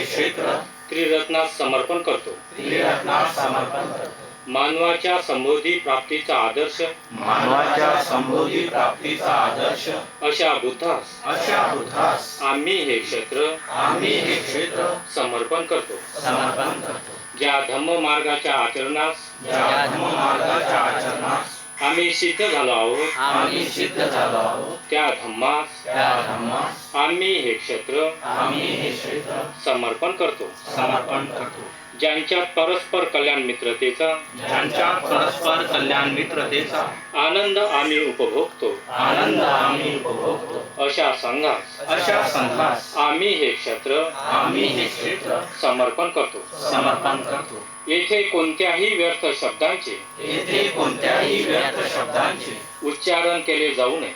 क्षेत्र त्रिरत्नास समर्पण करतो. त्रिरत्नास समर्पण करतो. मानवाच्या संबोधी प्राप्तीचा आदर्श मानवाच्या संबोधी प्राप्तीचा आदर्श अशा बुद्धास आम्ही हे क्षेत्र समर्पण करतो. ज्या धम्म मार्गाच्या आचरणास आम्ही सिद्ध झालो आहोत त्या धम्मास आम्ही हे क्षेत्र समर्पण करतो. ज्यांच्यात परस्पर कल्याण मित्रतेचा आनंद आम्ही उपभोगतो अशा संघास आम्ही हे क्षेत्र समर्पण करतो. येथे कोणत्याही व्यर्थ शब्दांचे उच्चारण केले जाऊ नये.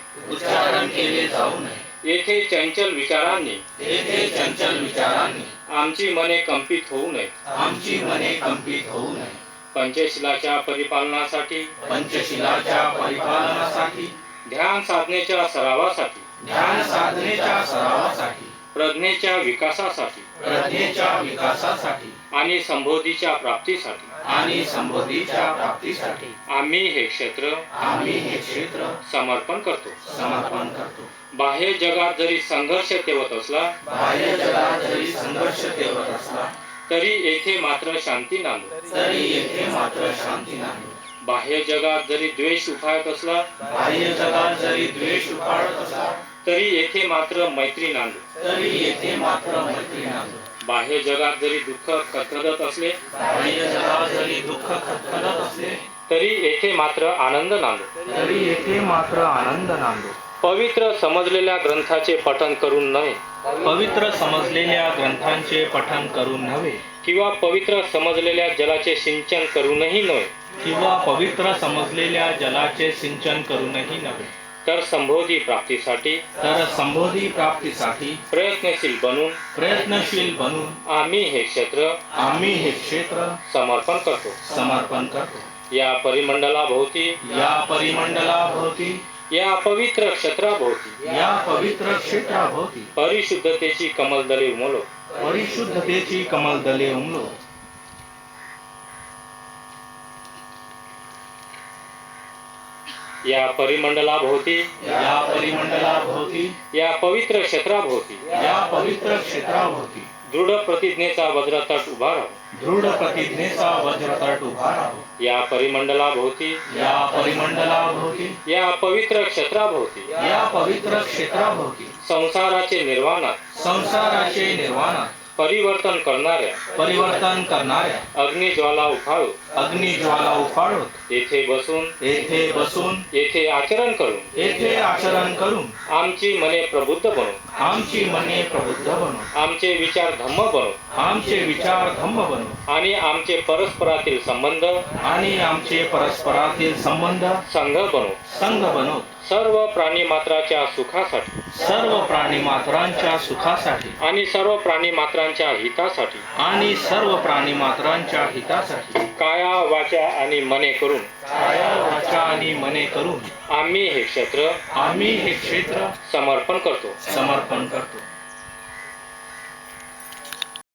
येथे चंचल विचारांनी आमची मने कंपित होऊ नये. पंचशिलाच्या परिपालनासाठी ध्यान साधनेच्या सरावासाठी प्रज्ञेच्या विकासासाठी आणि संबोधीच्या प्राप्तीसाठी आम्ही हे क्षेत्र समर्पण करतो. बाह्य जगात जरी संघर्ष तेवत असला तरी येथे मात्र शांती नांदो. बाह्य जगात जरी द्वेष उफाळत असला तरी येथे मात्र मैत्री नांदो. बाह्य जगात जरी दुःख खदखदत असले तरी येथे मात्र आनंद नांदो. पवित्र समजलेल्या ग्रंथाचे पठन करून नव्हे किंवा पवित्र समजलेल्या जलाचे सिंचन करूनही नव्हे तर संबोधी प्राप्तीसाठी प्रयत्नशील बनून आम्ही हे क्षेत्र समर्पण करतो. या परिमंडलाभोवती या पवित्र क्षेत्राभोवती परिशुद्धतेची कमलदले उमलो. या परिमंडलाभोवती या पवित्र क्षेत्राभोवती दृढ प्रतिज्ञेचा वज्रतट उभा राहो. या परिमंडलाभोवती या पवित्र क्षेत्राभोवती संसाराचे निर्वाणात परिवर्तन करणाऱ्या अग्निज्वाला उफाळून येथे बसून येथे आचरण करून आमची मने प्रबुद्ध बनून आमचे विचार धम्म बनून आणि आमचे परस्परातील संबंध संघ बनून सर्व प्राणी मात्रांच्या सुखासाठी आणि सर्व प्राणी मात्रांच्या हितासाठी काया वाचा आणि मने करून आम्ही हे क्षेत्र समर्पण करतो.